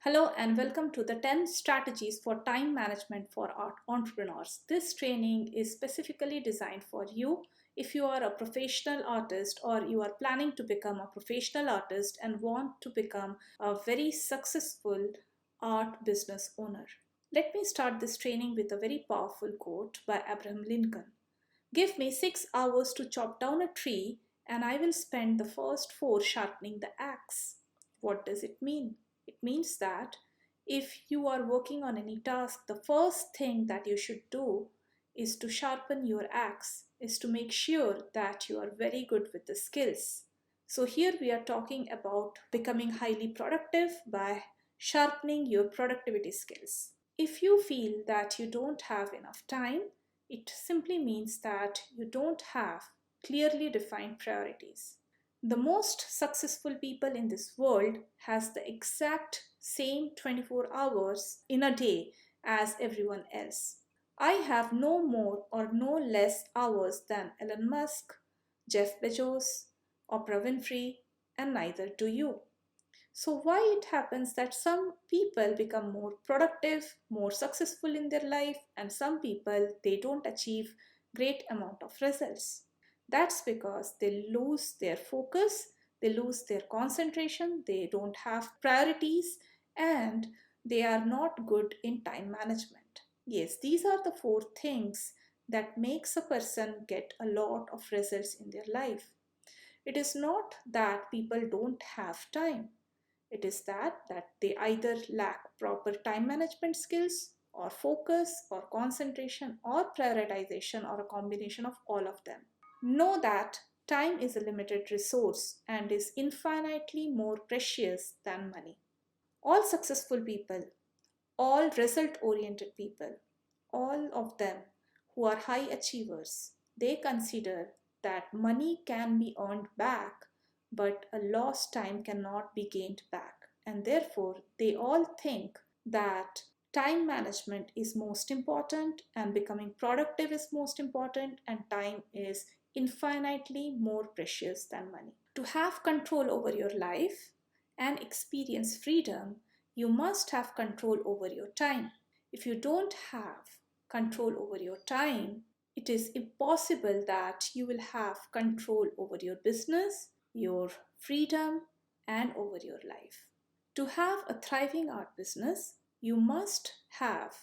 Hello and welcome to the 10 strategies for time management for art entrepreneurs. This training is specifically designed for you if you are a professional artist or you are planning to become a professional artist and want to become a very successful art business owner. Let me start this training with a very powerful quote by Abraham Lincoln. Give me 6 hours to chop down a tree, and I will spend the first four sharpening the axe. What does it mean? It means that if you are working on any task, the first thing that you should do is to sharpen your axe, is to make sure that you are very good with the skills. So, here we are talking about becoming highly productive by sharpening your productivity skills. If you feel that you don't have enough time, it simply means that you don't have clearly defined priorities. The most successful people in this world has the exact same 24 hours in a day as everyone else. I have no more or no less hours than Elon Musk, Jeff Bezos, Oprah Winfrey, and neither do you. So, why it happens that some people become more productive, more successful in their life, and some people they don't achieve great amount of results? That's because they lose their focus, they lose their concentration, they don't have priorities, and they are not good in time management. Yes, these are the four things that makes a person get a lot of results in their life. It is not that people don't have time. It is that they either lack proper time management skills or focus or concentration or prioritization or a combination of all of them. Know that time is a limited resource and is infinitely more precious than money. All successful people, all result oriented people, all of them who are high achievers, they consider that money can be earned back, but a lost time cannot be gained back. And therefore, they all think that time management is most important and becoming productive is most important, and time is infinitely more precious than money. To have control over your life and experience freedom, you must have control over your time. If you don't have control over your time, it is impossible that you will have control over your business, your freedom, and over your life. To have a thriving art business, you must have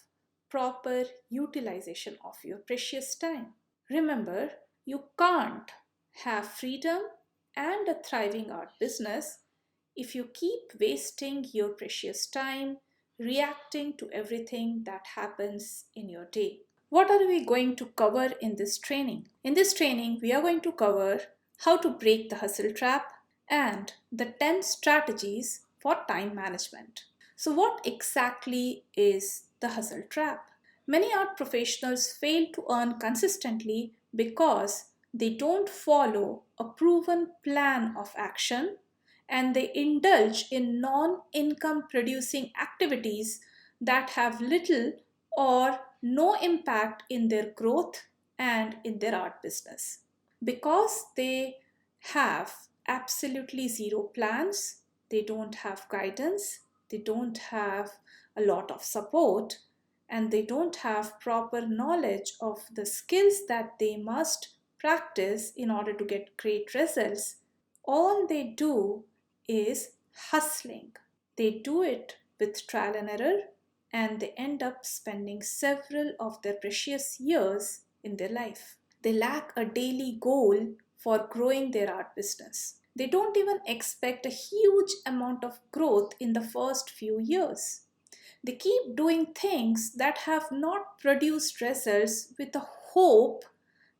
proper utilization of your precious time. Remember, you can't have freedom and a thriving art business if you keep wasting your precious time reacting to everything that happens in your day. What are we going to cover in this training? In this training, we are going to cover how to break the hustle trap and the 10 strategies for time management. So, what exactly is the hustle trap? Many art professionals fail to earn consistently because they don't follow a proven plan of action and they indulge in non income producing activities that have little or no impact in their growth and in their art business. Because they have absolutely zero plans, they don't have guidance, they don't have a lot of support, and they don't have proper knowledge of the skills that they must practice in order to get great results. All they do is hustling. They do it with trial and error, and they end up spending several of their precious years in their life. They lack a daily goal for growing their art business. They don't even expect a huge amount of growth in the first few years. They keep doing things that have not produced results with the hope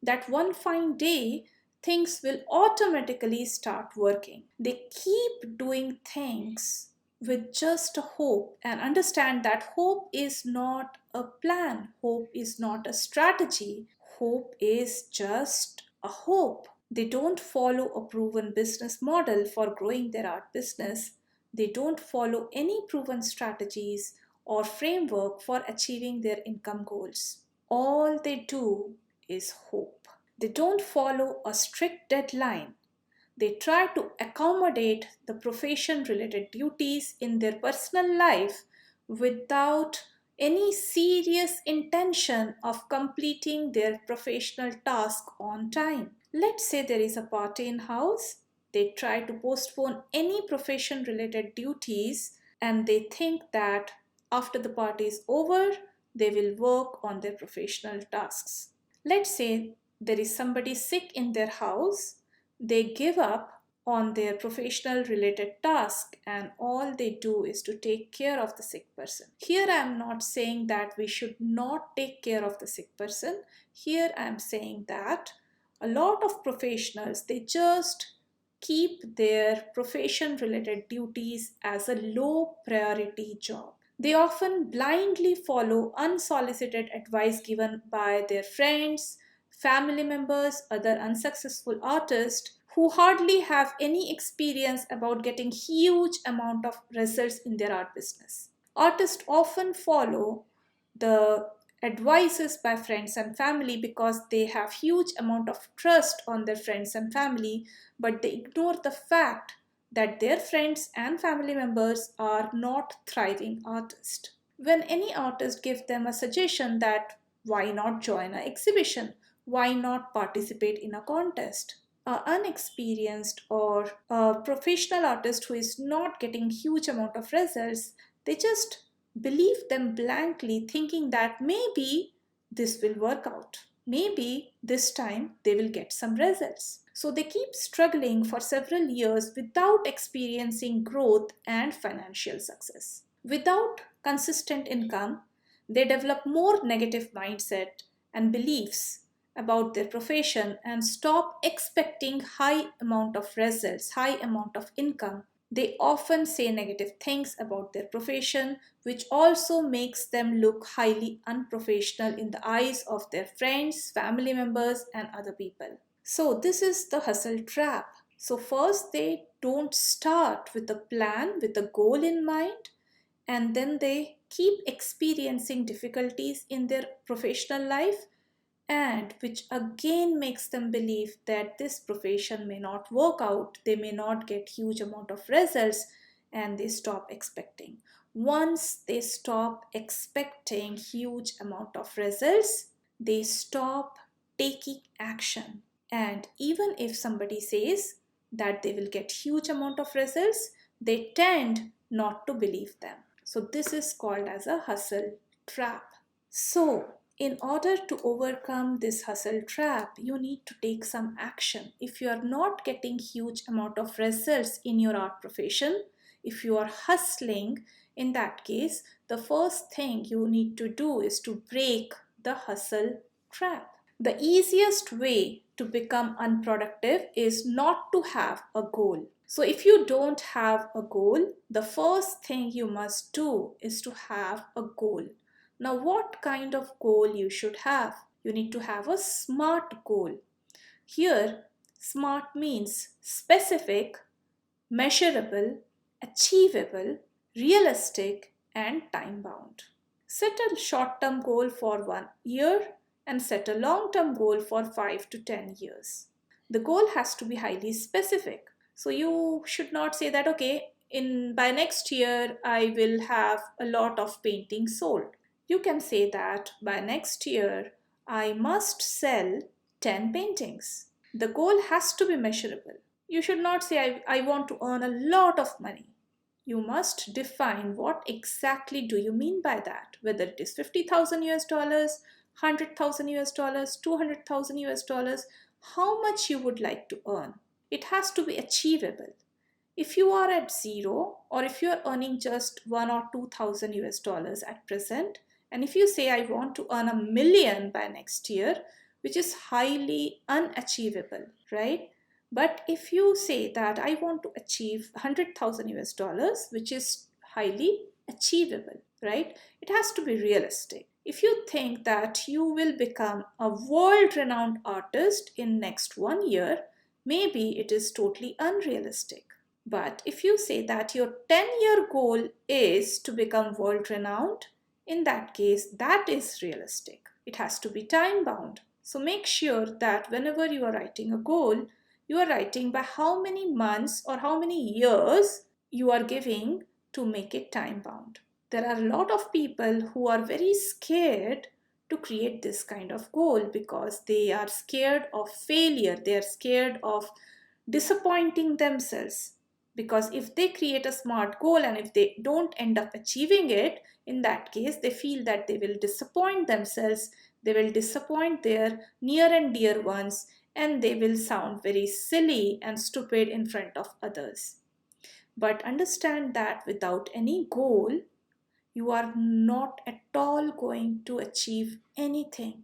that one fine day things will automatically start working. They keep doing things with just a hope and understand that hope is not a plan, hope is not a strategy, hope is just a hope. They don't follow a proven business model for growing their art business. They don't follow any proven strategies or framework for achieving their income goals. All they do is hope. They don't follow a strict deadline. They try to accommodate the profession related duties in their personal life without any serious intention of completing their professional task on time. Let's say there is a party in house. They try to postpone any profession related duties and they think that after the party is over, they will work on their professional tasks. Let's say there is somebody sick in their house. They give up on their professional related task and all they do is to take care of the sick person. Here I am not saying that we should not take care of the sick person. Here I am saying that a lot of professionals, they just keep their profession related duties as a low priority job. They often blindly follow unsolicited advice given by their friends, family members, other unsuccessful artists who hardly have any experience about getting huge amount of results in their art business. Artists often follow the advices by friends and family because they have huge amount of trust on their friends and family, but they ignore the fact that their friends and family members are not thriving artists. When any artist gives them a suggestion that why not join an exhibition, why not participate in a contest, a unexperienced or a professional artist who is not getting huge amount of results, they just believe them blankly thinking that maybe this will work out. Maybe this time they will get some results. So they keep struggling for several years without experiencing growth and financial success. Without consistent income, they develop more negative mindset and beliefs about their profession and stop expecting high amount of results, high amount of income. They often say negative things about their profession, which also makes them look highly unprofessional in the eyes of their friends, family members, and other people. So, this is the hustle trap. So, first, they don't start with a plan, with a goal in mind, and then they keep experiencing difficulties in their professional life and which again makes them believe that this profession may not work out, they may not get huge amount of results, and they stop expecting. Once they stop expecting huge amount of results, they stop taking action. And even if somebody says that they will get huge amount of results, they tend not to believe them. So this is called as a hustle trap. So in order to overcome this hustle trap, you need to take some action. If you are not getting huge amount of results in your art profession, if you are hustling, in that case, the first thing you need to do is to break the hustle trap. The easiest way to become unproductive is not to have a goal. So if you don't have a goal, the first thing you must do is to have a goal. Now, what kind of goal you should have? You need to have a SMART goal. Here, SMART means specific, measurable, achievable, realistic, and time bound. Set a short term goal for 1 year and set a long term goal for 5 to 10 years. The goal has to be highly specific. So you should not say that, okay, in by next year I will have a lot of paintings sold. You can say that by next year I must sell 10 paintings. The goal has to be measurable. You should not say I want to earn a lot of money. You must define what exactly do you mean by that, whether it is 50,000 US dollars, 100,000 US dollars, 200,000 US dollars, how much you would like to earn. It has to be achievable. If you are at zero or if you are earning just 1 or 2,000 US dollars at present, and if you say I want to earn 1 million by next year, which is highly unachievable, right? But if you say that I want to achieve 100,000 US dollars, which is highly achievable, right? It has to be realistic. If you think that you will become a world-renowned artist in next 1 year, maybe it is totally unrealistic. But if you say that your 10-year goal is to become world-renowned, in that case, that is realistic. It has to be time-bound. So make sure that whenever you are writing a goal, You are writing by how many months or how many years you are giving to make it time bound. There are a lot of people who are very scared to create this kind of goal because they are scared of failure. They are scared of disappointing themselves. Because if they create a smart goal and if they don't end up achieving it, in that case, they feel that they will disappoint themselves, they will disappoint their near and dear ones, and they will sound very silly and stupid in front of others. But understand that without any goal, you are not at all going to achieve anything.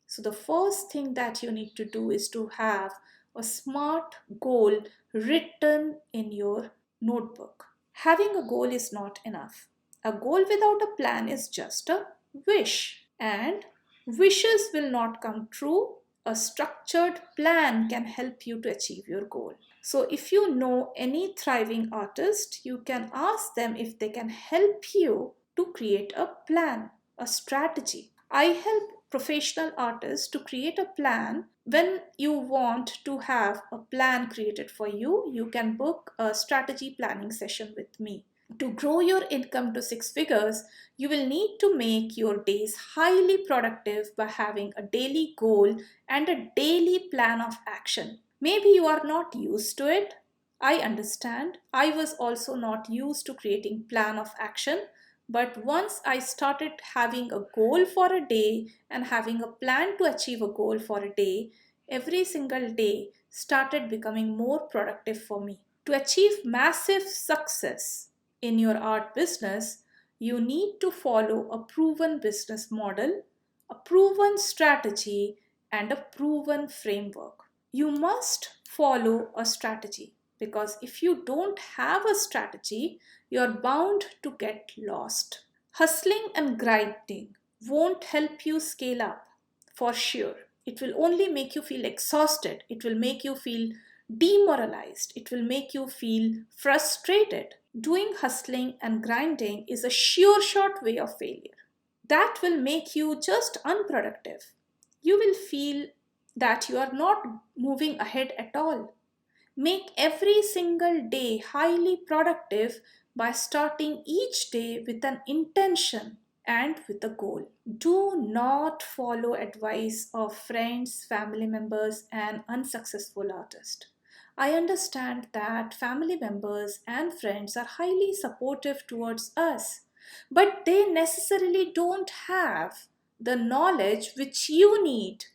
So, the first thing that you need to do is to have a SMART goal written in your notebook. Having a goal is not enough. A goal without a plan is just a wish, and wishes will not come true. A structured plan can help you to achieve your goal. So, if you know any thriving artist, you can ask them if they can help you to create a plan, a strategy. I help professional artists to create a plan. When you want to have a plan created for you, you can book a strategy planning session with me. To grow your income to six figures, you will need to make your days highly productive by having a daily goal and a daily plan of action. Maybe you are not used to it. I understand. I was also not used to creating plan of action, but once I started having a goal for a day and having a plan to achieve a goal for a day, every single day started becoming more productive for me. To achieve massive success in your art business, you need to follow a proven business model, a proven strategy, and a proven framework. You must follow a strategy because if you don't have a strategy, you're bound to get lost. Hustling and grinding won't help you scale up for sure. It will only make you feel exhausted. It will make you feel demoralized. It will make you feel frustrated. Doing hustling and grinding is a sure shot way of failure. That will make you just unproductive. You will feel that you are not moving ahead at all. Make every single day highly productive by starting each day with an intention and with a goal. Do not follow advice of friends, family members, and unsuccessful artists. I understand that family members and friends are highly supportive towards us, but they necessarily don't have the knowledge which you need,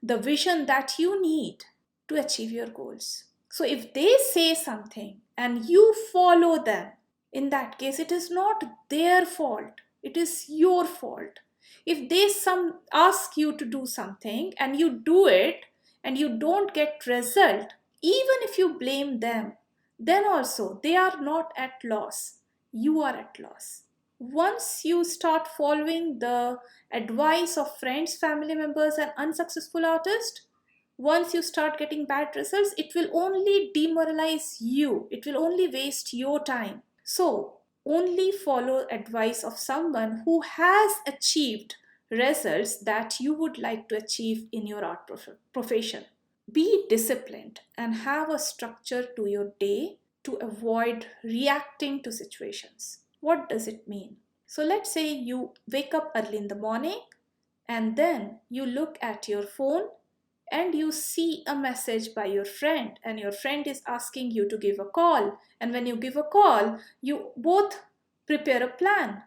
the vision that you need to achieve your goals. So if they say something and you follow them, in that case, it is not their fault, it is your fault. If they ask you to do something and you do it and you don't get result, even if you blame them, then also they are not at loss. You are at loss. Once you start following the advice of friends, family members, and unsuccessful artists, once you start getting bad results, it will only demoralize you, it will only waste your time. So only follow advice of someone who has achieved results that you would like to achieve in your art profession. Be disciplined and have a structure to your day to avoid reacting to situations. What does it mean? So let's say you wake up early in the morning and then you look at your phone and you see a message by your friend and your friend is asking you to give a call, and when you give a call you both prepare a plan,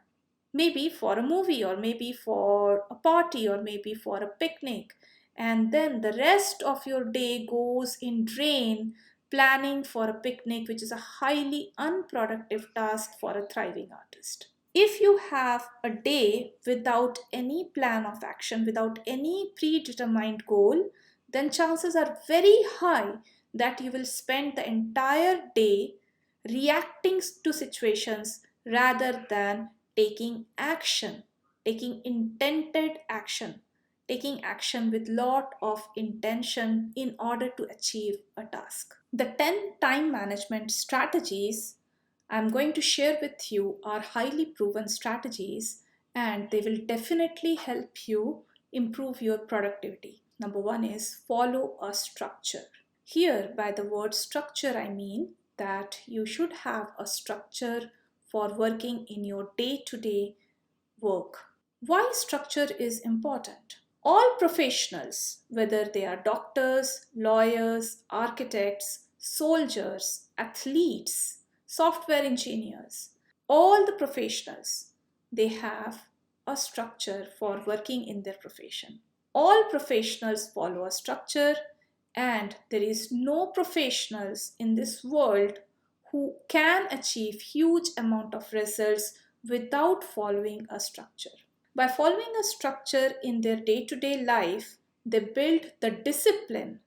maybe for a movie or maybe for a party or maybe for a picnic, and then the rest of your day goes in drain planning for a picnic, which is a highly unproductive task for a thriving artist. If you have a day without any plan of action, without any predetermined goal, then chances are very high that you will spend the entire day reacting to situations rather than taking action, taking intended action, taking action with lot of intention in order to achieve a task. The 10 time management strategies I'm going to share with you are highly proven strategies and they will definitely help you improve your productivity. Number one is follow a structure. Here, by the word structure, I mean that you should have a structure for working in your day-to-day work. Why structure is important? All professionals, whether they are doctors, lawyers, architects, soldiers, athletes, software engineers, all the professionals, they have a structure for working in their profession. All professionals follow a structure, and there is no professionals in this world who can achieve huge amount of results without following a structure. By following a structure in their day-to-day life, they build the discipline,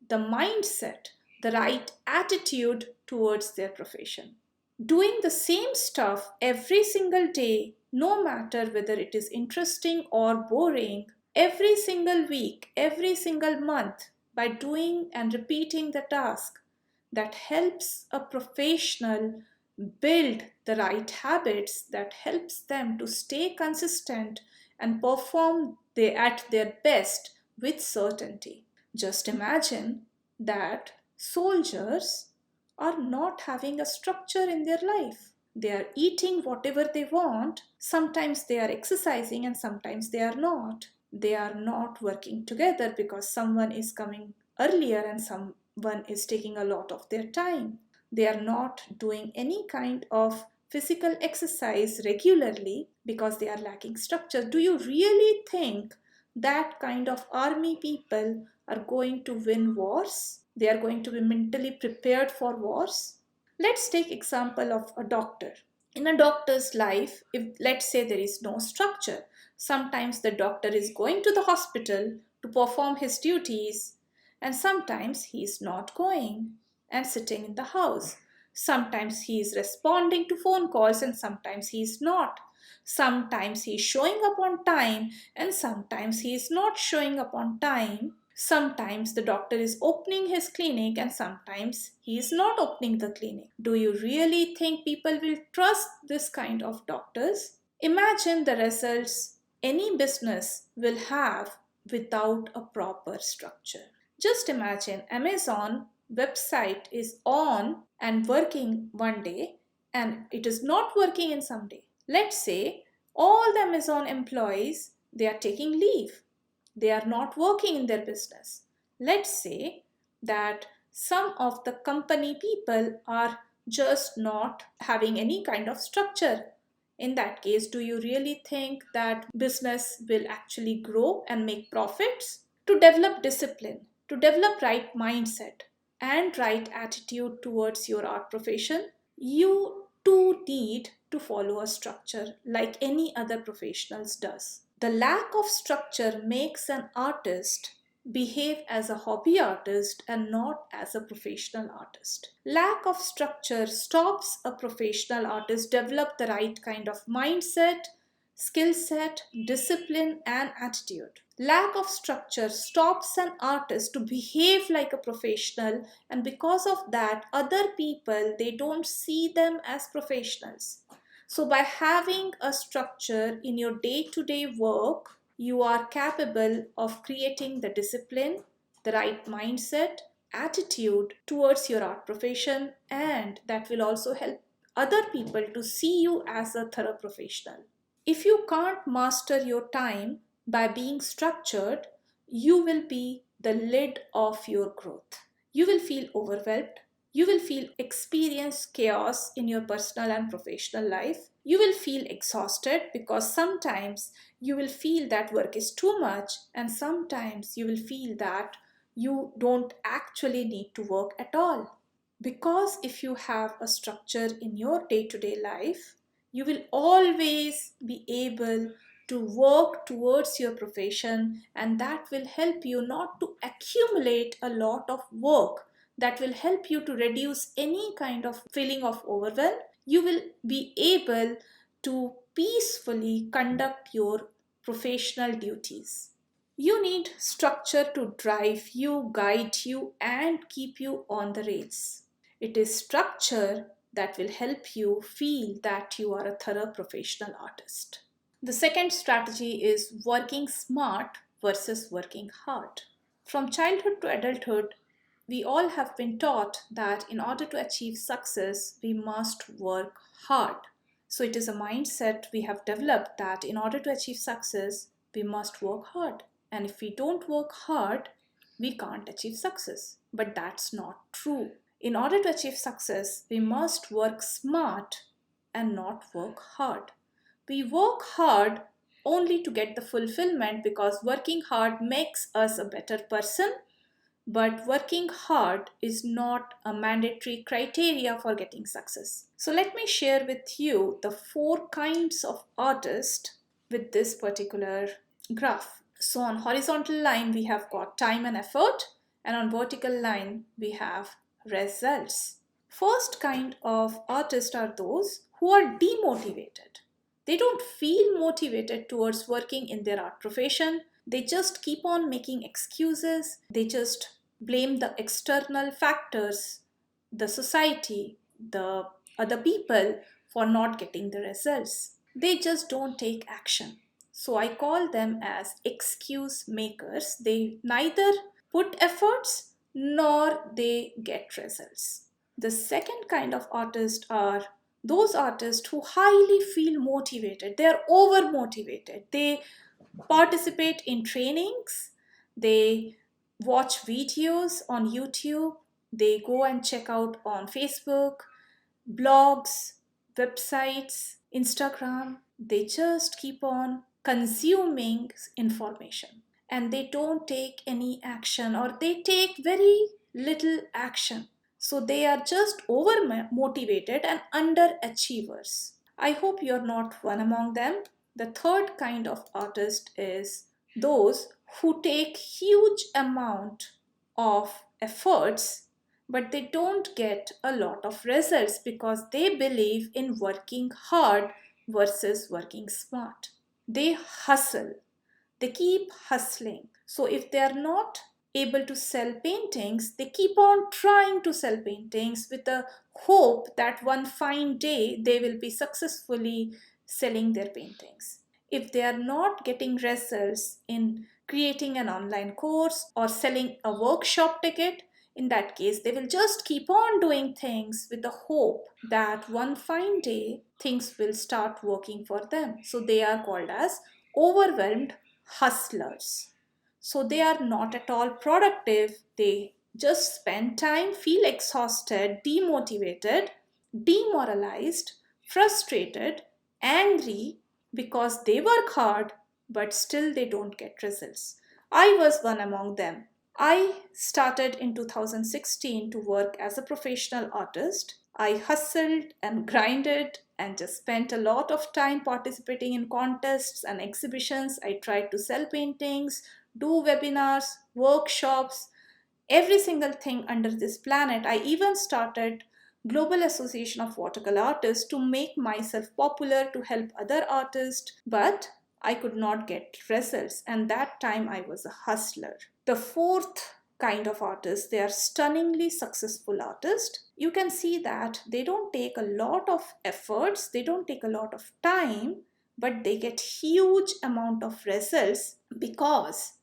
the mindset, the right attitude towards their profession. Doing the same stuff every single day, no matter whether it is interesting or boring, every single week, every single month, by doing and repeating the task, that helps a professional build the right habits, that helps them to stay consistent and perform at their best with certainty. Just imagine that soldiers are not having a structure in their life. They are eating whatever they want. Sometimes they are exercising and sometimes they are not. They are not working together because someone is coming earlier and someone is taking a lot of their time. They are not doing any kind of physical exercise regularly because they are lacking structure. Do you really think that kind of army people are going to win wars? They are going to be mentally prepared for wars? Let's take example of a doctor. In a doctor's life, if let's say there is no structure, sometimes the doctor is going to the hospital to perform his duties, and sometimes he is not going and sitting in the house. Sometimes he is responding to phone calls and sometimes he is not. Sometimes he is showing up on time and sometimes he is not showing up on time. Sometimes the doctor is opening his clinic and sometimes he is not opening the clinic. Do you really think people will trust this kind of doctors? Imagine the results any business will have without a proper structure. Just imagine Amazon website is on and working one day and it is not working in some day. Let's say all the Amazon employees, they are taking leave. They are not working in their business. Let's say that some of the company people are just not having any kind of structure. In that case, do you really think that business will actually grow and make profits? To develop discipline, to develop right mindset and right attitude towards your art profession, you too need to follow a structure like any other professionals does. The lack of structure makes an artist behave as a hobby artist and not as a professional artist. Lack of structure stops a professional artist develop the right kind of mindset, skill set, discipline and attitude. Lack of structure stops an artist to behave like a professional, and because of that other people, they don't see them as professionals. So by having a structure in your day-to-day work, you are capable of creating the discipline, the right mindset, attitude towards your art profession, and that will also help other people to see you as a thorough professional. If you can't master your time by being structured, you will be the lid of your growth. You will feel overwhelmed. You will experience chaos in your personal and professional life. You will feel exhausted because sometimes you will feel that work is too much, and sometimes you will feel that you don't actually need to work at all. Because if you have a structure in your day-to-day life, you will always be able to work towards your profession, and that will help you not to accumulate a lot of work. That will help you to reduce any kind of feeling of overwhelm. You will be able to peacefully conduct your professional duties. You need structure to drive you, guide you, and keep you on the rails. It is structure that will help you feel that you are a thorough professional artist. The second strategy is working smart versus working hard. From childhood to adulthood, we all have been taught that in order to achieve success, we must work hard. So it is a mindset we have developed that in order to achieve success, we must work hard. And if we don't work hard, we can't achieve success. But that's not true. In order to achieve success, we must work smart and not work hard. We work hard only to get the fulfillment because working hard makes us a better person, but working hard is not a mandatory criteria for getting success. So let me share with you the 4 kinds of artists with this particular graph. So on horizontal line we have got time and effort, and on vertical line we have results. First kind of artists are those who are demotivated. They don't feel motivated towards working in their art profession. They just keep on making excuses. They just blame the external factors, the society, the other people for not getting the results. They just don't take action. So I call them as excuse makers. They neither put efforts nor they get results. The second kind of artist are those artists who highly feel motivated. They are over motivated. They participate in trainings, they watch videos on YouTube, they go and check out on Facebook, blogs, websites, Instagram. They just keep on consuming information and they don't take any action, or they take very little action. So they are just over motivated and underachievers. I hope you're not one among them. The third kind of artist is those who take huge amount of efforts but they don't get a lot of results because they believe in working hard versus working smart. They hustle, they keep hustling. So if they are not able to sell paintings, they keep on trying to sell paintings with the hope that one fine day they will be successfully selling their paintings. If they are not getting results in creating an online course or selling a workshop ticket, in that case, they will just keep on doing things with the hope that one fine day things will start working for them. So they are called as overwhelmed hustlers. So they are not at all productive. They just spend time, feel exhausted, demotivated, demoralized, frustrated, angry because they work hard but still they don't get results. I was one among them. I started in 2016 to work as a professional artist. I hustled and grinded and just spent a lot of time participating in contests and exhibitions. I tried to sell paintings, do webinars, workshops, every single thing under this planet. I even started Global Association of Watercolor Artists to make myself popular to help other artists, but I could not get results, and that time I was a hustler. The fourth kind of artist, they are stunningly successful artists. You can see that they don't take a lot of efforts, they don't take a lot of time, but they get huge amount of results because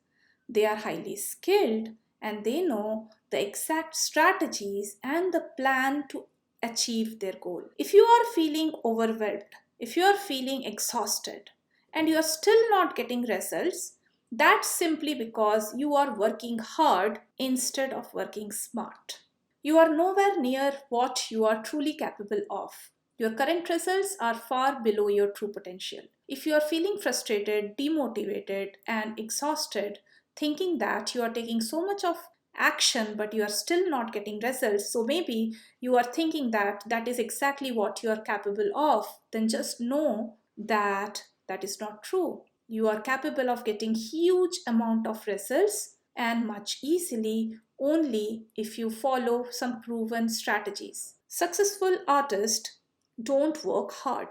they are highly skilled and they know the exact strategies and the plan to achieve their goal. If you are feeling overwhelmed, if you are feeling exhausted, and you are still not getting results, that's simply because you are working hard instead of working smart. You are nowhere near what you are truly capable of. Your current results are far below your true potential. If you are feeling frustrated, demotivated, and exhausted, thinking that you are taking so much of action but you are still not getting results, so maybe you are thinking that that is exactly what you are capable of, then just know that that is not true. You are capable of getting huge amount of results and much easily only if you follow some proven strategies. Successful artists don't work hard.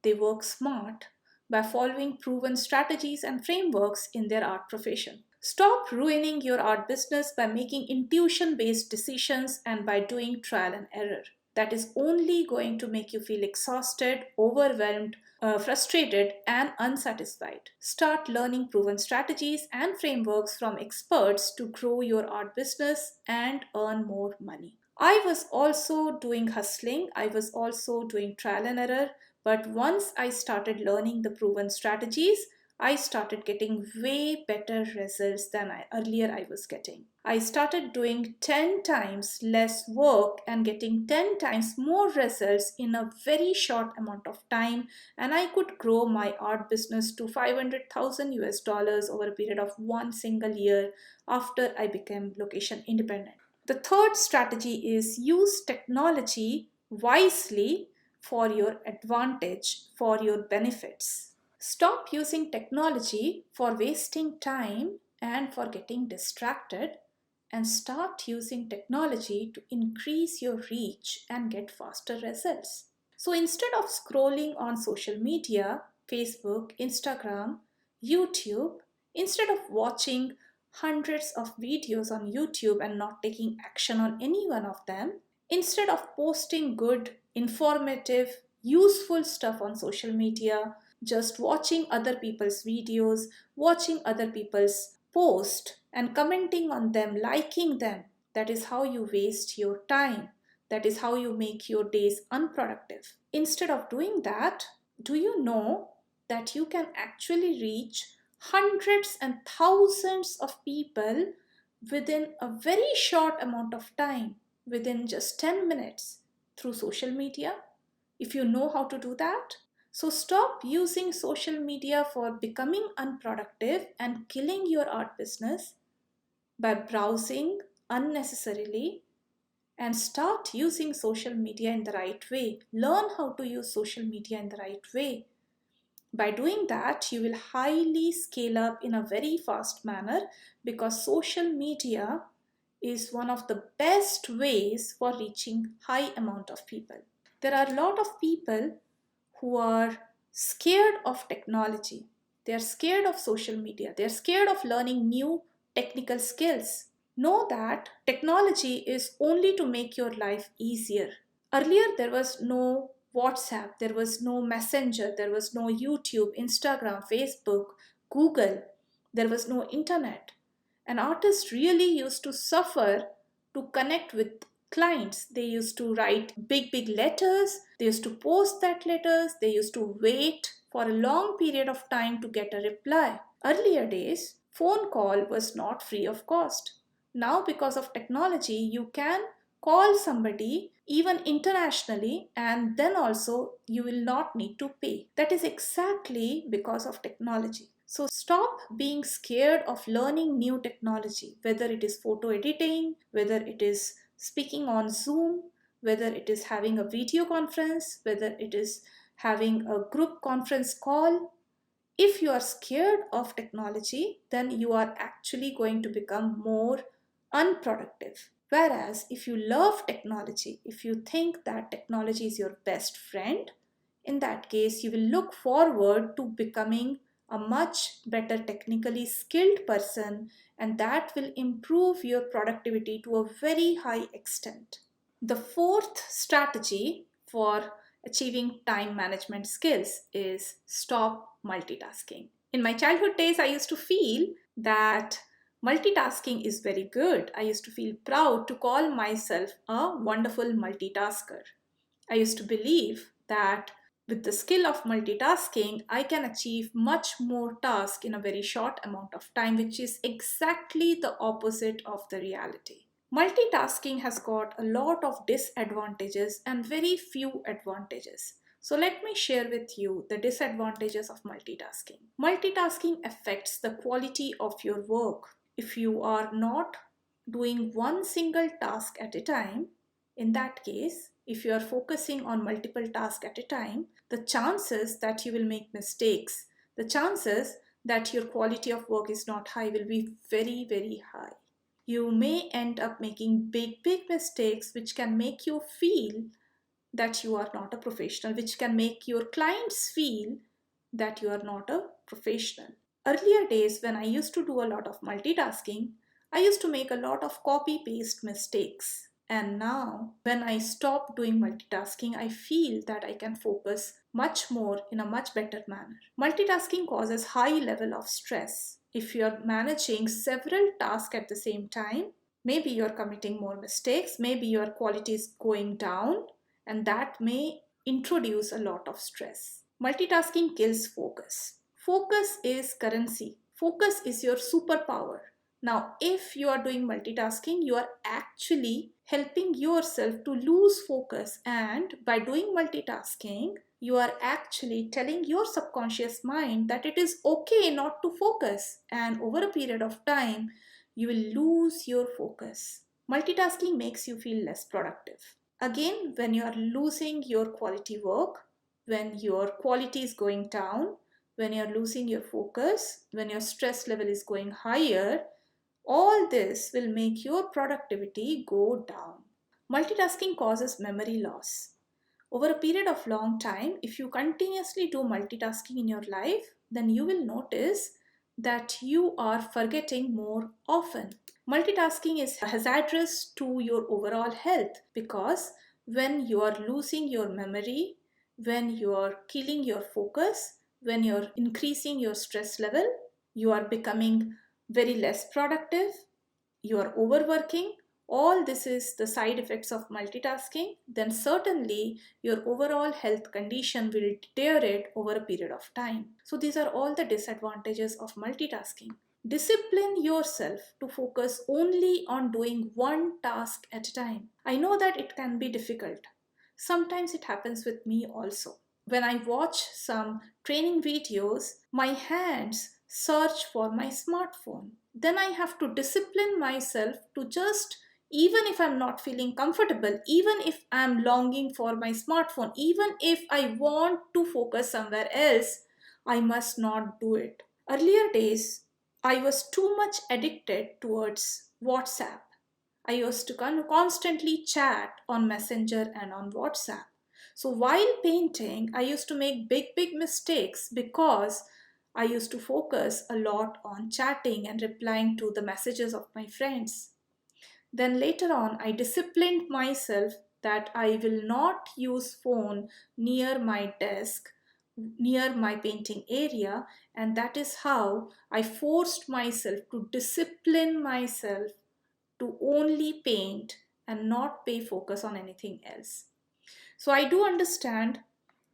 They work smart by following proven strategies and frameworks in their art profession. Stop ruining your art business by making intuition based decisions and by doing trial and error. That is only going to make you feel exhausted, overwhelmed, frustrated and unsatisfied. Start learning proven strategies and frameworks from experts to grow your art business and earn more money. I was also doing hustling, I was also doing trial and error, but once I started learning the proven strategies, I started getting way better results than earlier I was getting. I started doing 10 times less work and getting 10 times more results in a very short amount of time, and I could grow my art business to 500,000 US dollars over a period of one single year after I became location independent. The third strategy is use technology wisely for your advantage, for your benefits. Stop using technology for wasting time and for getting distracted, and start using technology to increase your reach and get faster results. So instead of scrolling on social media, Facebook, Instagram, YouTube, instead of watching hundreds of videos on YouTube and not taking action on any one of them, instead of posting good, informative, useful stuff on social media, just watching other people's videos, watching other people's posts and commenting on them, liking them, that is how you waste your time. That is how you make your days unproductive. Instead of doing that, do you know that you can actually reach hundreds and thousands of people within a very short amount of time, within just 10 minutes through social media, if you know how to do that? So stop using social media for becoming unproductive and killing your art business by browsing unnecessarily, and start using social media in the right way. Learn how to use social media in the right way. By doing that, you will highly scale up in a very fast manner, because social media is one of the best ways for reaching high amount of people. There are a lot of people who are scared of technology. They are scared of social media. They are scared of learning new technical skills. Know that technology is only to make your life easier. Earlier, there was no WhatsApp, there was no Messenger, there was no YouTube, Instagram, Facebook, Google, there was no internet. And artists really used to suffer to connect with clients. They used to write big, big letters, they used to post that letters, they used to wait for a long period of time to get a reply. Earlier days, phone call was not free of cost. Now, because of technology, you can call somebody even internationally, and then also you will not need to pay. That is exactly because of technology. So stop being scared of learning new technology, whether it is photo editing, whether it is speaking on Zoom, whether it is having a video conference, whether it is having a group conference call. If you are scared of technology, then you are actually going to become more unproductive. Whereas if you love technology, if you think that technology is your best friend, in that case, you will look forward to becoming a much better technically skilled person, and that will improve your productivity to a very high extent. The fourth strategy for achieving time management skills is stop multitasking. In my childhood days, I used to feel that multitasking is very good. I used to feel proud to call myself a wonderful multitasker. I used to believe that with the skill of multitasking, I can achieve much more tasks in a very short amount of time, which is exactly the opposite of the reality. Multitasking has got a lot of disadvantages and very few advantages. So let me share with you the disadvantages of multitasking. Multitasking affects the quality of your work. If you are not doing one single task at a time, in that case, if you are focusing on multiple tasks at a time, the chances that you will make mistakes, the chances that your quality of work is not high will be very, very high. You may end up making big, big mistakes which can make you feel that you are not a professional, which can make your clients feel that you are not a professional. Earlier days, when I used to do a lot of multitasking, I used to make a lot of copy paste mistakes. And now, when I stop doing multitasking, I feel that I can focus much more in a much better manner. Multitasking causes high level of stress. If you're managing several tasks at the same time, maybe you're committing more mistakes, maybe your quality is going down, and that may introduce a lot of stress. Multitasking kills focus. Focus is currency. Focus is your superpower. Now, if you are doing multitasking, you are actually helping yourself to lose focus, and by doing multitasking, you are actually telling your subconscious mind that it is okay not to focus, and over a period of time, you will lose your focus. Multitasking makes you feel less productive. Again, when you are losing your quality work, when your quality is going down, when you are losing your focus, when your stress level is going higher, all this will make your productivity go down. Multitasking causes memory loss. Over a period of long time, if you continuously do multitasking in your life, then you will notice that you are forgetting more often. Multitasking is hazardous to your overall health because when you are losing your memory, when you are killing your focus, when you're increasing your stress level, you are becoming very less productive, you are overworking, all this is the side effects of multitasking, then certainly your overall health condition will deteriorate over a period of time. So these are all the disadvantages of multitasking. Discipline yourself to focus only on doing one task at a time. I know that it can be difficult. Sometimes it happens with me also. When I watch some training videos, my hands search for my smartphone. Then I have to discipline myself to just, even if I'm not feeling comfortable, even if I'm longing for my smartphone, even if I want to focus somewhere else, I must not do it. Earlier days, I was too much addicted towards WhatsApp. I used to constantly chat on Messenger and on WhatsApp. So while painting, I used to make big mistakes because I used to focus a lot on chatting and replying to the messages of my friends. Then later on, I disciplined myself that I will not use phone near my desk, near my painting area, and that is how I forced myself to discipline myself to only paint and not pay focus on anything else. So I do understand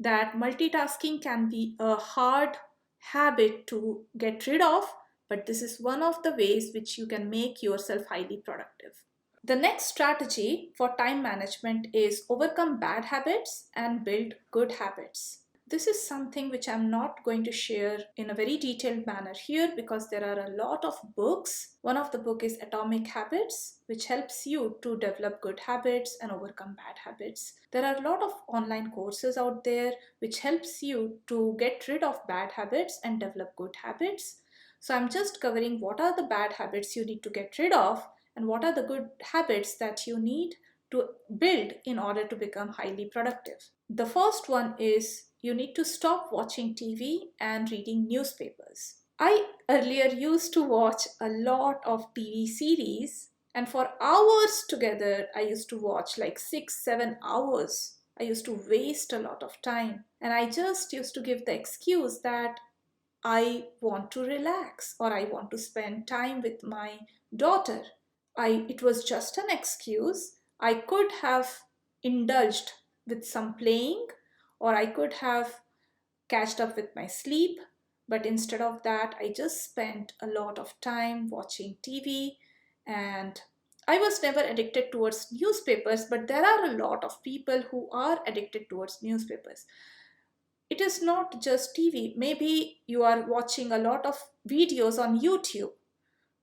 that multitasking can be a hard habit to get rid of, but this is one of the ways which you can make yourself highly productive. The next strategy for time management is overcome bad habits and build good habits. This is something which I'm not going to share in a very detailed manner here because there are a lot of books. One of the book is Atomic Habits, which helps you to develop good habits and overcome bad habits. There are a lot of online courses out there which helps you to get rid of bad habits and develop good habits. So I'm just covering what are the bad habits you need to get rid of and what are the good habits that you need to build in order to become highly productive. The first one is you need to stop watching TV and reading newspapers. I earlier used to watch a lot of TV series, and for hours together, I used to watch like 6, 7 hours. I used to waste a lot of time, and I just used to give the excuse that I want to relax or I want to spend time with my daughter. It was just an excuse. I could have indulged with some playing, or I could have catched up with my sleep, but instead of that, I just spent a lot of time watching TV. And I was never addicted towards newspapers, but there are a lot of people who are addicted towards newspapers. It is not just TV. Maybe you are watching a lot of videos on YouTube.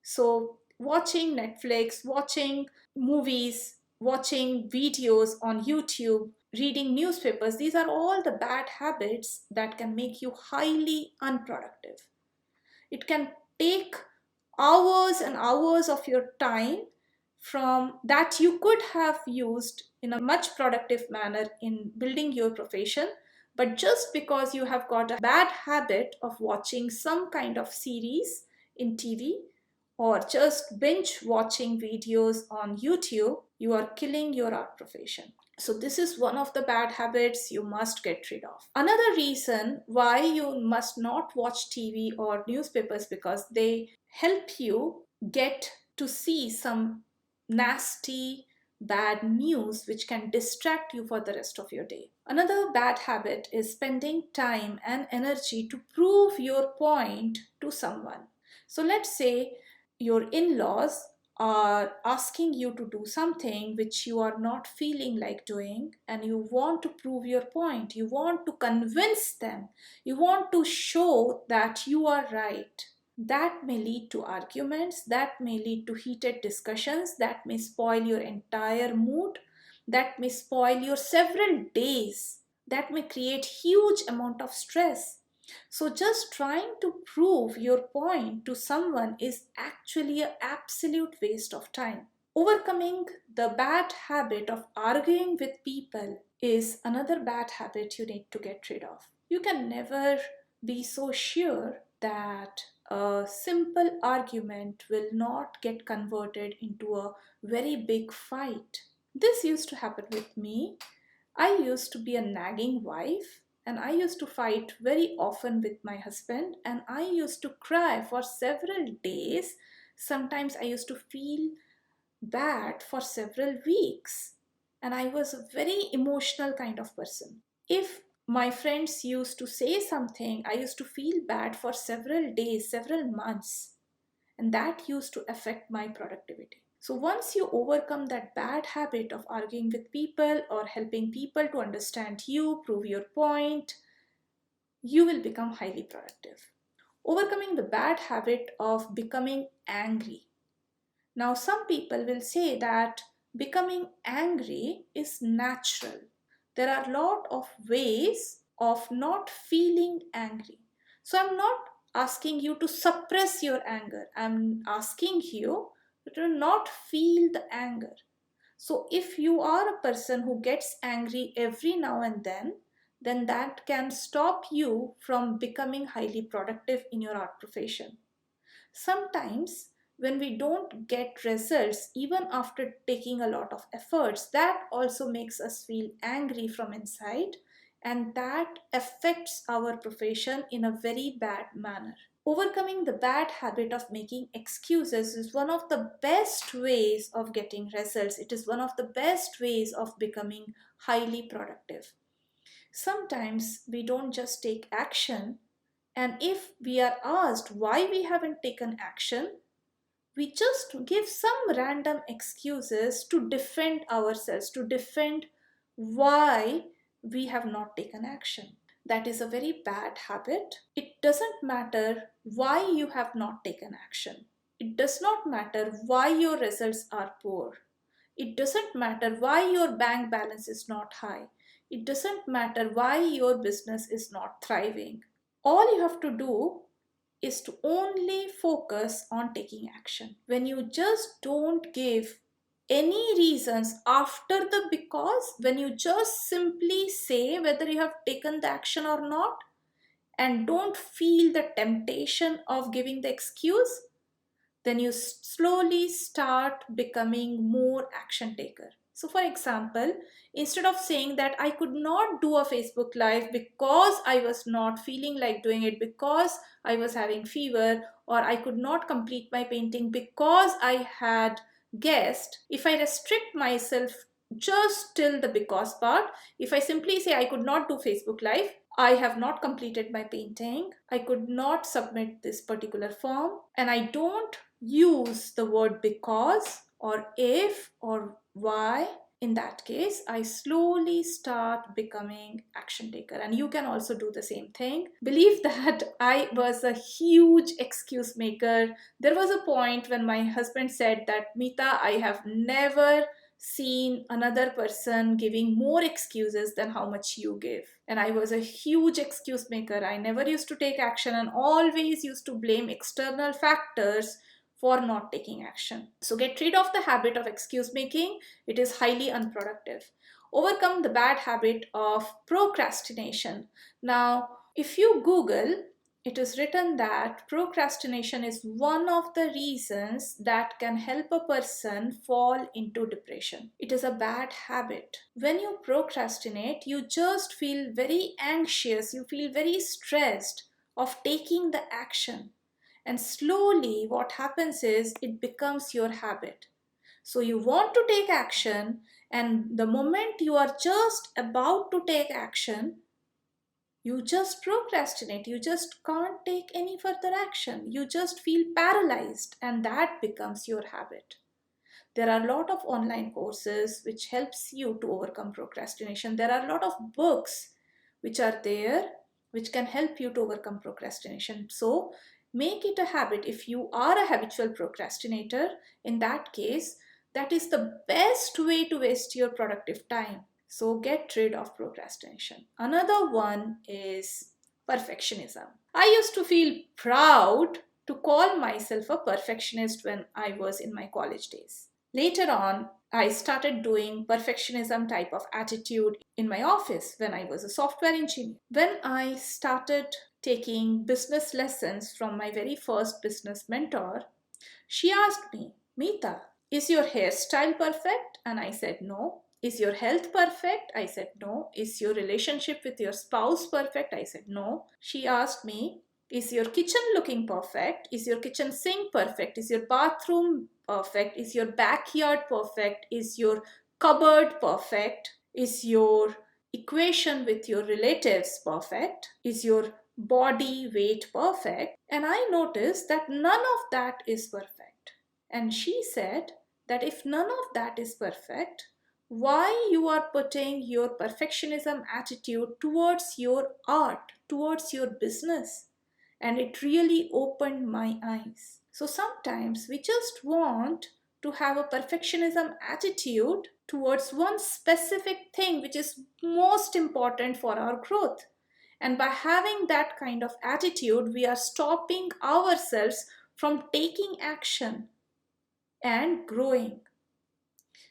So, watching Netflix, watching movies, watching videos on YouTube, reading newspapers, these are all the bad habits that can make you highly unproductive. It can take hours and hours of your time from that you could have used in a much productive manner in building your profession, but just because you have got a bad habit of watching some kind of series in TV or just binge watching videos on YouTube, you are killing your art profession. So this is one of the bad habits you must get rid of. Another reason why you must not watch TV or newspapers, because they help you get to see some nasty bad news which can distract you for the rest of your day. Another bad habit is spending time and energy to prove your point to someone. So let's say your in-laws are asking you to do something which you are not feeling like doing, and you want to prove your point, you want to convince them, you want to show that you are right. That may lead to arguments, that may lead to heated discussions, that may spoil your entire mood, that may spoil your several days, that may create huge amount of stress. So just trying to prove your point to someone is actually an absolute waste of time. Overcoming the bad habit of arguing with people is another bad habit you need to get rid of. You can never be so sure that a simple argument will not get converted into a very big fight. This used to happen with me. I used to be a nagging wife, and I used to fight very often with my husband, and I used to cry for several days. Sometimes I used to feel bad for several weeks, and I was a very emotional kind of person. If my friends used to say something, I used to feel bad for several days, several months, and that used to affect my productivity. So once you overcome that bad habit of arguing with people or helping people to understand you, prove your point, you will become highly productive. Overcoming the bad habit of becoming angry. Now, some people will say that becoming angry is natural. There are a lot of ways of not feeling angry. So, I'm not asking you to suppress your anger. I'm asking you to not feel the anger. So, if you are a person who gets angry every now and then that can stop you from becoming highly productive in your art profession. Sometimes, when we don't get results, even after taking a lot of efforts, that also makes us feel angry from inside, and that affects our profession in a very bad manner. Overcoming the bad habit of making excuses is one of the best ways of getting results. It is one of the best ways of becoming highly productive. Sometimes we don't just take action, and if we are asked why we haven't taken action, we just give some random excuses to defend ourselves, to defend why we have not taken action. That is a very bad habit. It doesn't matter why you have not taken action. It does not matter why your results are poor. It doesn't matter why your bank balance is not high. It doesn't matter why your business is not thriving. All you have to do is to only focus on taking action. When you just don't give any reasons after the because, when you just simply say whether you have taken the action or not, and don't feel the temptation of giving the excuse, then you slowly start becoming more action taker. So for example, instead of saying that I could not do a Facebook live because I was not feeling like doing it, because I was having fever, or I could not complete my painting because I had guest, if I restrict myself just till the because part, if I simply say I could not do Facebook live, I have not completed my painting, I could not submit this particular form, and I don't use the word because or if or why, in that case, I slowly start becoming action taker. And you can also do the same thing. Believe that I was a huge excuse maker. There was a point when my husband said that, Meeta, I have never seen another person giving more excuses than how much you give. And I was a huge excuse maker. I never used to take action and always used to blame external factors for not taking action. So get rid of the habit of excuse making. It is highly unproductive. Overcome the bad habit of procrastination. Now, if you Google it is written that procrastination is one of the reasons that can help a person fall into depression. It is a bad habit. When you procrastinate, you just feel very anxious, you feel very stressed of taking the action. And slowly, what happens is it becomes your habit. So you want to take action, and the moment you are just about to take action, you just procrastinate. You just can't take any further action. You just feel paralyzed, and that becomes your habit. There are a lot of online courses which helps you to overcome procrastination. There are a lot of books which are there which can help you to overcome procrastination. So make it a habit. If you are a habitual procrastinator, in that case, that is the best way to waste your productive time. So get rid of procrastination. Another one is perfectionism. I used to feel proud to call myself a perfectionist when I was in my college days. Later on, I started doing perfectionism type of attitude in my office when I was a software engineer. When I started taking business lessons from my very first business mentor, she asked me, Meeta, is your hairstyle perfect? And I said, no. Is your health perfect? I said, no. Is your relationship with your spouse perfect? I said, no. She asked me, is your kitchen looking perfect? Is your kitchen sink perfect? Is your bathroom perfect? Is your backyard perfect? Is your cupboard perfect? Is your equation with your relatives perfect? Is your body weight perfect? And I noticed that none of that is perfect. And she said that if none of that is perfect, why you are putting your perfectionism attitude towards your art, towards your business? And it really opened my eyes. So sometimes we just want to have a perfectionism attitude towards one specific thing which is most important for our growth. And by having that kind of attitude, we are stopping ourselves from taking action and growing.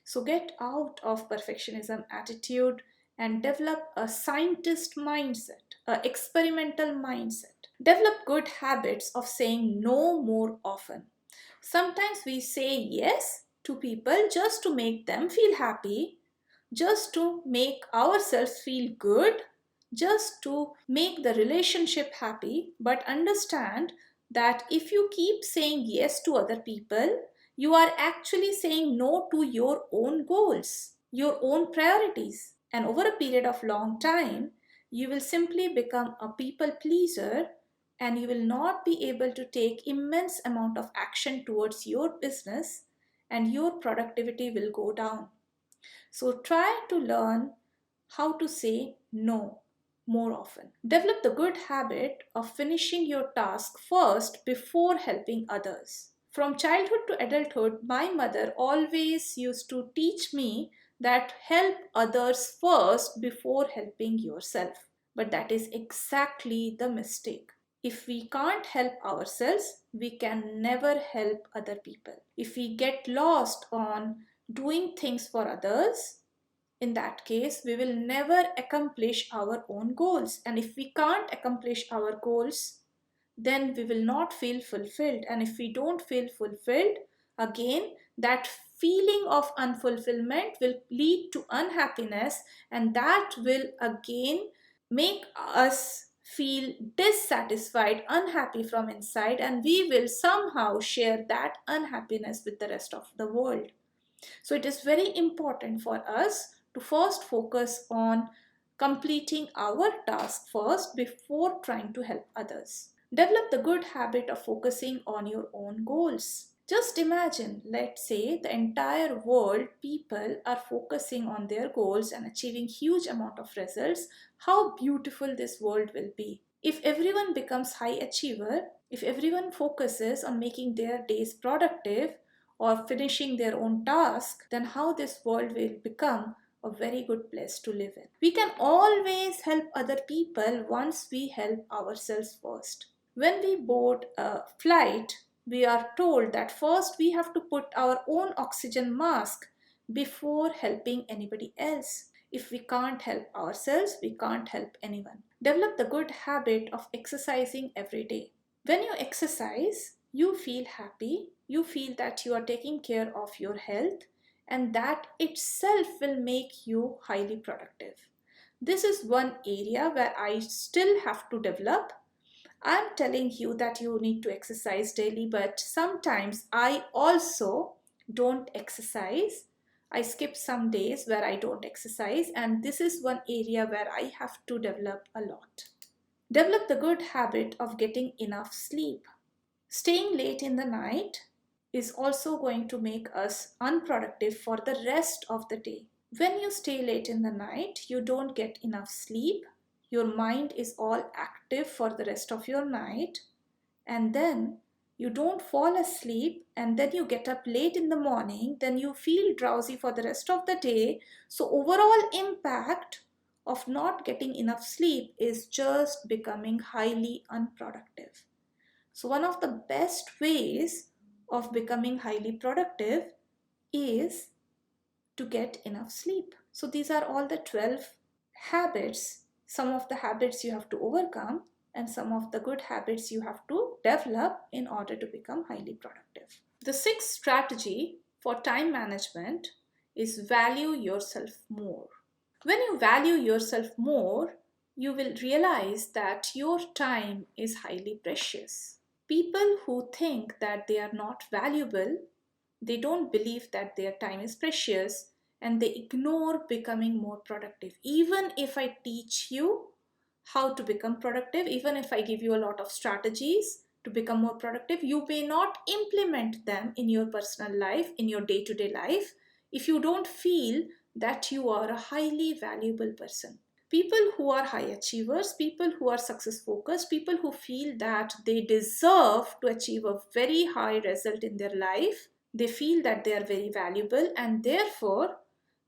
So get out of perfectionism attitude and develop a scientist mindset, a experimental mindset. Develop good habits of saying no more often. Sometimes we say yes to people just to make them feel happy, just to make ourselves feel good, just to make the relationship happy. But understand that if you keep saying yes to other people, you are actually saying no to your own goals, your own priorities. And over a period of long time, you will simply become a people pleaser, and you will not be able to take immense amount of action towards your business, and your productivity will go down. So try to learn how to say no more often. Develop the good habit of finishing your task first before helping others. From childhood to adulthood, my mother always used to teach me that help others first before helping yourself. But that is exactly the mistake. If we can't help ourselves, we can never help other people. If we get lost on doing things for others, in that case, we will never accomplish our own goals. And if we can't accomplish our goals, then we will not feel fulfilled. And if we don't feel fulfilled, again, that feeling of unfulfillment will lead to unhappiness, and that will again make us feel dissatisfied, unhappy from inside, and we will somehow share that unhappiness with the rest of the world. So it is very important for us to first focus on completing our task first before trying to help others. Develop the good habit of focusing on your own goals. Just imagine, let's say the entire world people are focusing on their goals and achieving huge amount of results. How beautiful this world will be. If everyone becomes high achiever, if everyone focuses on making their days productive or finishing their own task, then how this world will become a very good place to live in. We can always help other people once we help ourselves first. When we board a flight, we are told that first we have to put our own oxygen mask before helping anybody else. If we can't help ourselves, we can't help anyone. Develop the good habit of exercising every day. When you exercise, you feel happy, you feel that you are taking care of your health, and that itself will make you highly productive. This is one area where I still have to develop. I'm telling you that you need to exercise daily, but sometimes I also don't exercise. I skip some days where I don't exercise, and this is one area where I have to develop a lot. Develop the good habit of getting enough sleep. Staying late in the night is also going to make us unproductive for the rest of the day. When you stay late in the night, you don't get enough sleep. Your mind is all active for the rest of your night, and then you don't fall asleep, and then you get up late in the morning, then you feel drowsy for the rest of the day. So overall impact of not getting enough sleep is just becoming highly unproductive. So one of the best ways of becoming highly productive is to get enough sleep. So these are all the 12 habits. Some of the habits you have to overcome, and some of the good habits you have to develop in order to become highly productive. The sixth strategy for time management is value yourself more. When you value yourself more, you will realize that your time is highly precious. People who think that they are not valuable, they don't believe that their time is precious, and they ignore becoming more productive. Even if I teach you how to become productive, even if I give you a lot of strategies to become more productive, you may not implement them in your personal life, in your day-to-day life, if you don't feel that you are a highly valuable person. People who are high achievers, people who are success focused, people who feel that they deserve to achieve a very high result in their life, they feel that they are very valuable, and therefore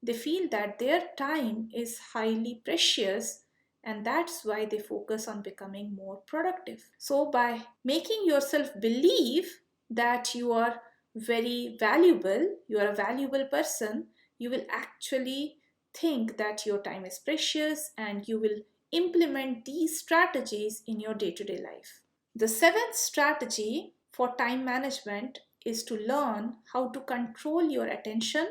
they feel that their time is highly precious, and that's why they focus on becoming more productive. So by making yourself believe that you are very valuable, you are a valuable person, you will actually think that your time is precious, and you will implement these strategies in your day-to-day life. The seventh strategy for time management is to learn how to control your attention,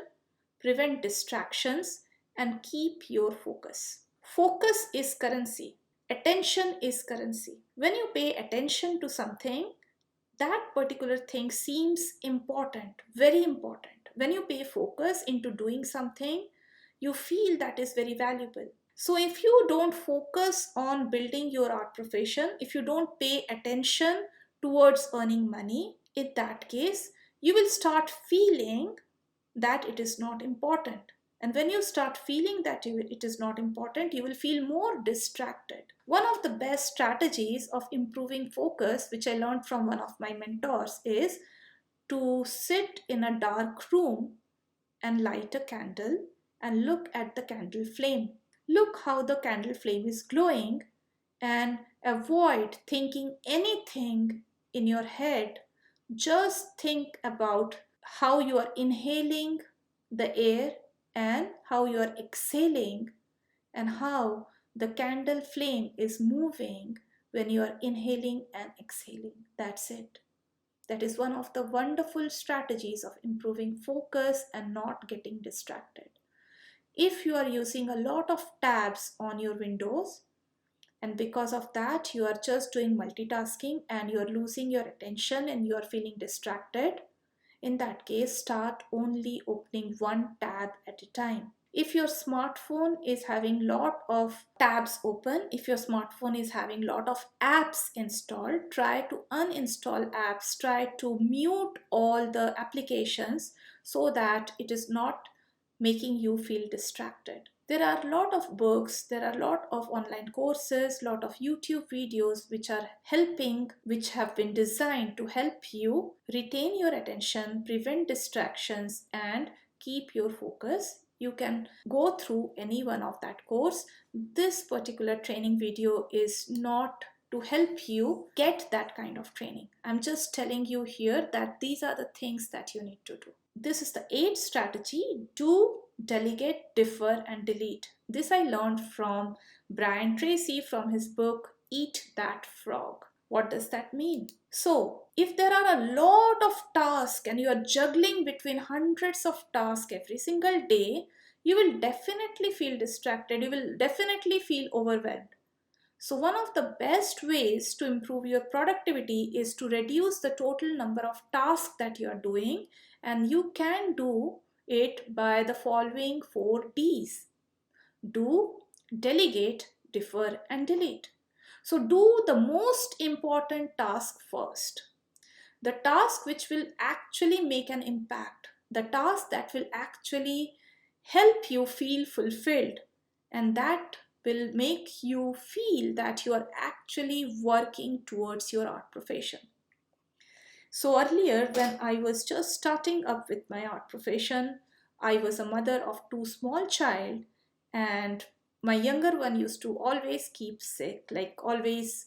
prevent distractions, and keep your focus. Focus is currency. Attention is currency. When you pay attention to something, that particular thing seems important, very important. When you pay focus into doing something, you feel that is very valuable. So if you don't focus on building your art profession, if you don't pay attention towards earning money, in that case, you will start feeling that it is not important. And when you start feeling that it is not important, you will feel more distracted. One of the best strategies of improving focus, which I learned from one of my mentors, is to sit in a dark room and light a candle and look at the candle flame. Look how the candle flame is glowing, and avoid thinking anything in your head. Just think about how you are inhaling the air and how you are exhaling, and how the candle flame is moving when you are inhaling and exhaling. That's it. That is one of the wonderful strategies of improving focus and not getting distracted. If you are using a lot of tabs on your windows, and because of that you are just doing multitasking and you are losing your attention and you are feeling distracted, in that case start only opening one tab at a time. If your smartphone is having lot of tabs open, if your smartphone is having lot of apps installed, try to uninstall apps, try to mute all the applications so that it is not making you feel distracted. There are a lot of books, there are a lot of online courses, lot of YouTube videos which are helping, which have been designed to help you retain your attention, prevent distractions, and keep your focus. You can go through any one of that course. This particular training video is not to help you get that kind of training. I'm just telling you here that these are the things that you need to do. This is the eighth strategy: do, delegate, defer, and delete. This I learned from Brian Tracy from his book Eat That Frog. What does that mean? So, if there are a lot of tasks and you are juggling between hundreds of tasks every single day, you will definitely feel distracted. You will definitely feel overwhelmed. So, one of the best ways to improve your productivity is to reduce the total number of tasks that you are doing, and you can do it by the following 4 Ds: do, delegate, defer, and delete. So, do the most important task first. The task which will actually make an impact, the task that will actually help you feel fulfilled, and that will make you feel that you are actually working towards your art profession. So earlier, when I was just starting up with my art profession, I was a mother of 2 small children, and my younger one used to always keep sick, like always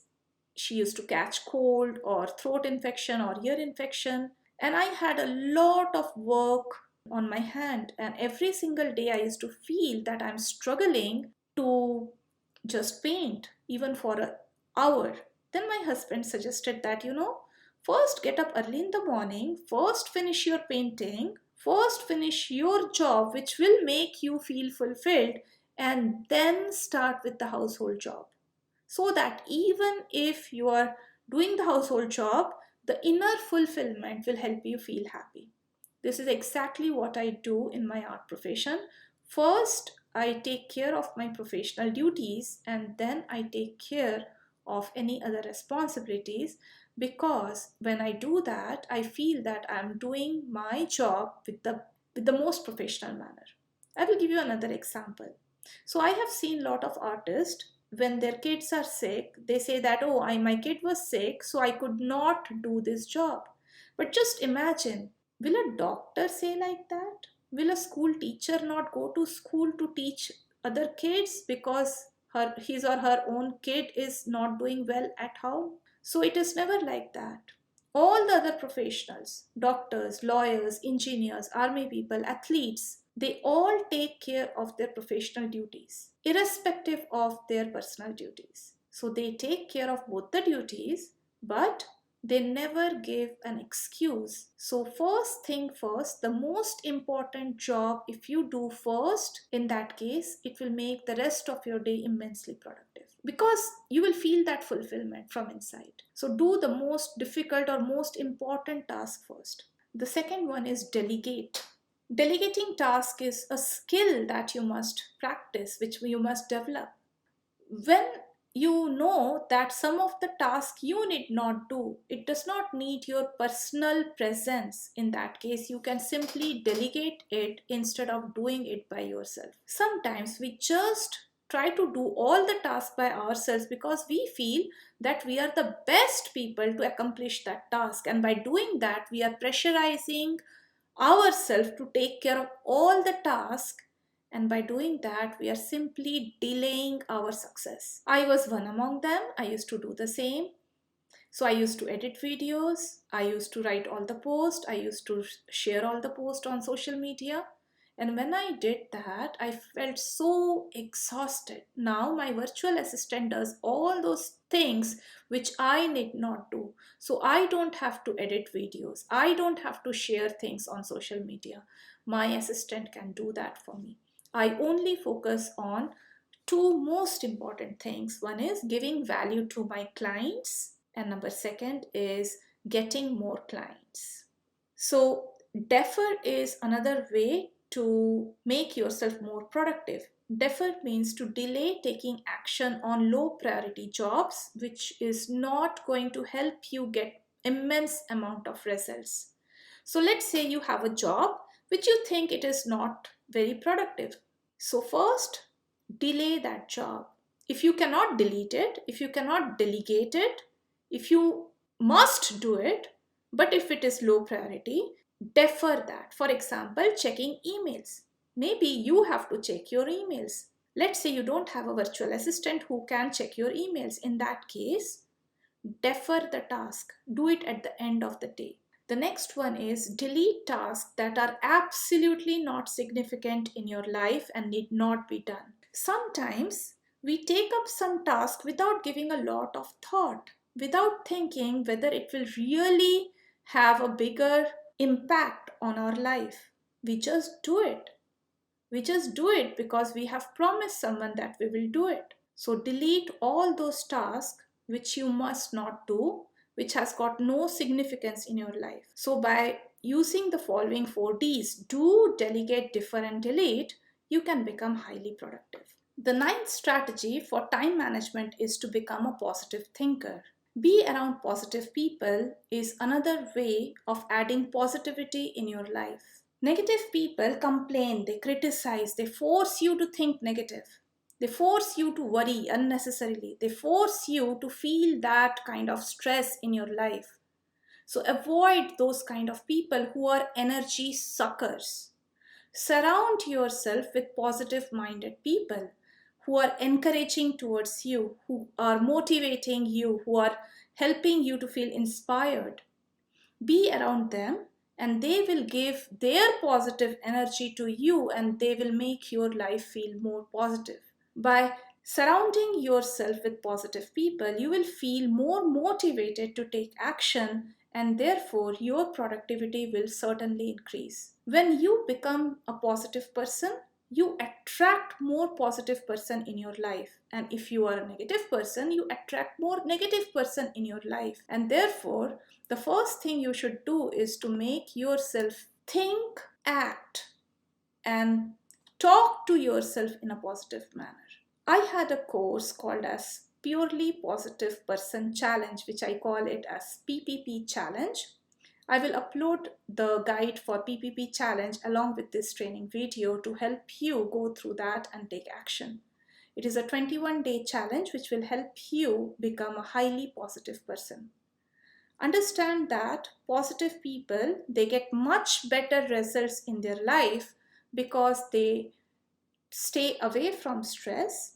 she used to catch cold or throat infection or ear infection, and I had a lot of work on my hand, and every single day I used to feel that I'm struggling to just paint even for an hour. Then my husband suggested that, first get up early in the morning, first finish your painting, first finish your job which will make you feel fulfilled, and then start with the household job, so that even if you are doing the household job, the inner fulfillment will help you feel happy. This is exactly what I do in my art profession. First, I take care of my professional duties, and then I take care of any other responsibilities, because when I do that, I feel that I'm doing my job with the most professional manner. I will give you another example. So I have seen a lot of artists, when their kids are sick, they say that, oh, my kid was sick, so I could not do this job. But just imagine, will a doctor say like that? Will a school teacher not go to school to teach other kids because his or her own kid is not doing well at home? So it is never like that. All the other professionals, doctors, lawyers, engineers, army people, athletes, they all take care of their professional duties, irrespective of their personal duties. So they take care of both the duties, but they never give an excuse. So, first thing first, the most important job, if you do first, in that case, it will make the rest of your day immensely productive, because you will feel that fulfillment from inside. So, do the most difficult or most important task first. The second one is delegate. Delegating task is a skill that you must practice, which you must develop. When you know that some of the tasks you need not do, it does not need your personal presence. In that case, you can simply delegate it instead of doing it by yourself. Sometimes we just try to do all the tasks by ourselves because we feel that we are the best people to accomplish that task, and by doing that we are pressurizing ourselves to take care of all the tasks, and by doing that we are simply delaying our success. I was one among them. I used to do the same. So I used to edit videos, I used to write all the posts, I used to share all the posts on social media. And when I did that, I felt so exhausted. Now my virtual assistant does all those things which I need not do. So I don't have to edit videos. I don't have to share things on social media. My assistant can do that for me. I only focus on two most important things. One is giving value to my clients, and number second is getting more clients. So defer is another way to make yourself more productive. Defer means to delay taking action on low priority jobs, which is not going to help you get immense amount of results. So let's say you have a job which you think it is not very productive. So first, delay that job. If you cannot delete it, if you cannot delegate it, if you must do it, but if it is low priority, defer that. For example, checking emails. Maybe you have to check your emails. Let's say you don't have a virtual assistant who can check your emails. In that case, defer the task. Do it at the end of the day. The next one is delete tasks that are absolutely not significant in your life and need not be done. Sometimes We take up some task without giving a lot of thought, without thinking whether it will really have a bigger impact on our life. We just do it. We just do it because we have promised someone that we will do it. So delete all those tasks which you must not do, which has got no significance in your life. So by using the following 4 Ds, do, delegate, defer, and delete, you can become highly productive. The ninth strategy for time management is to become a positive thinker. Be around positive people is another way of adding positivity in your life. Negative people complain, they criticize, they force you to think negative. They force you to worry unnecessarily. They force you to feel that kind of stress in your life. So avoid those kind of people who are energy suckers. Surround yourself with positive minded people who are encouraging towards you, who are motivating you, who are helping you to feel inspired. Be around them and they will give their positive energy to you and they will make your life feel more positive. By surrounding yourself with positive people, you will feel more motivated to take action and therefore your productivity will certainly increase. When you become a positive person, you attract more positive person in your life, and if you are a negative person, you attract more negative person in your life. And therefore the first thing you should do is to make yourself think, act, and talk to yourself in a positive manner. I had a course called as Purely Positive Person Challenge, which I call it as PPP Challenge. I will upload the guide for PPP Challenge along with this training video to help you go through that and take action. It is a 21-day challenge which will help you become a highly positive person. Understand that positive people, they get much better results in their life because they stay away from stress.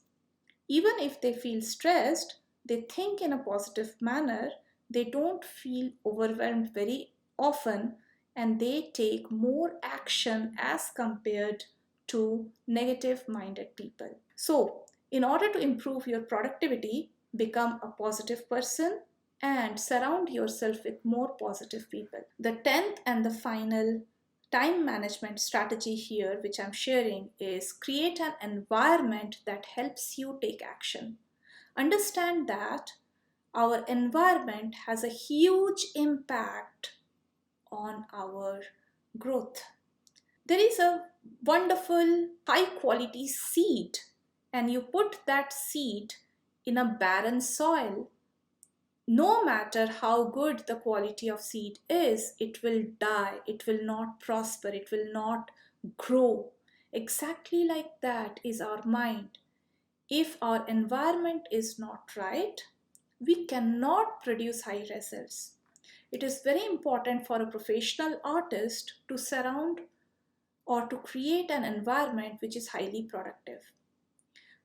Even if they feel stressed, they think in a positive manner, they don't feel overwhelmed very often, and they take more action as compared to negative minded people. So, in order to improve your productivity, become a positive person and surround yourself with more positive people. The 10th and the final time management strategy here, which I'm sharing, is create an environment that helps you take action. Understand that our environment has a huge impact on our growth. There is a wonderful high quality seed, and you put that seed in a barren soil. No matter how good the quality of seed is, it will die, it will not prosper, it will not grow. Exactly like that is our mind. If our environment is not right, we cannot produce high results. It is very important for a professional artist to surround or to create an environment which is highly productive.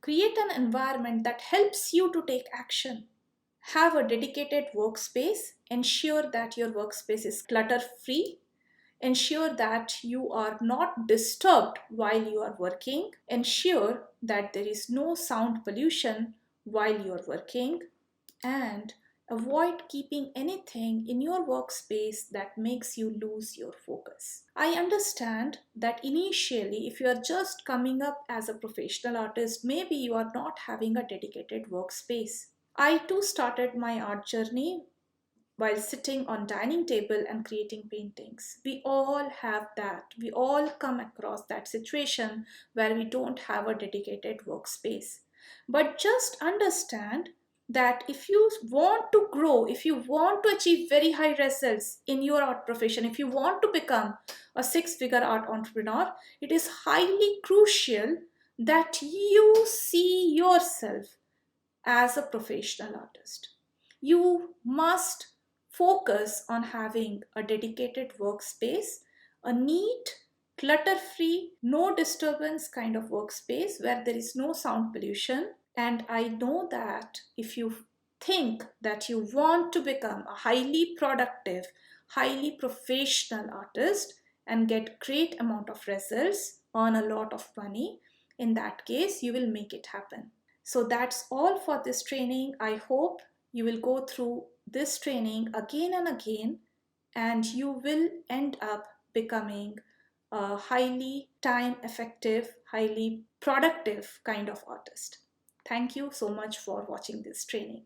Create an environment that helps you to take action. Have a dedicated workspace. Ensure that your workspace is clutter free. Ensure that you are not disturbed while you are working. Ensure that there is no sound pollution while you are working. And avoid keeping anything in your workspace that makes you lose your focus. I understand that initially, if you are just coming up as a professional artist, maybe you are not having a dedicated workspace. I too started my art journey while sitting on dining table and creating paintings. We all have that. We all come across that situation where we don't have a dedicated workspace. But just understand that if you want to grow, if you want to achieve very high results in your art profession, if you want to become a six-figure art entrepreneur, it is highly crucial that you see yourself as a professional artist. You must focus on having a dedicated workspace, a neat, clutter free, no disturbance kind of workspace where there is no sound pollution. And I know that if you think that you want to become a highly productive, highly professional artist and get great amount of results, earn a lot of money, in that case you will make it happen. So that's all for this training. I hope you will go through this training again and again, and you will end up becoming a highly time effective, highly productive kind of artist. Thank you so much for watching this training.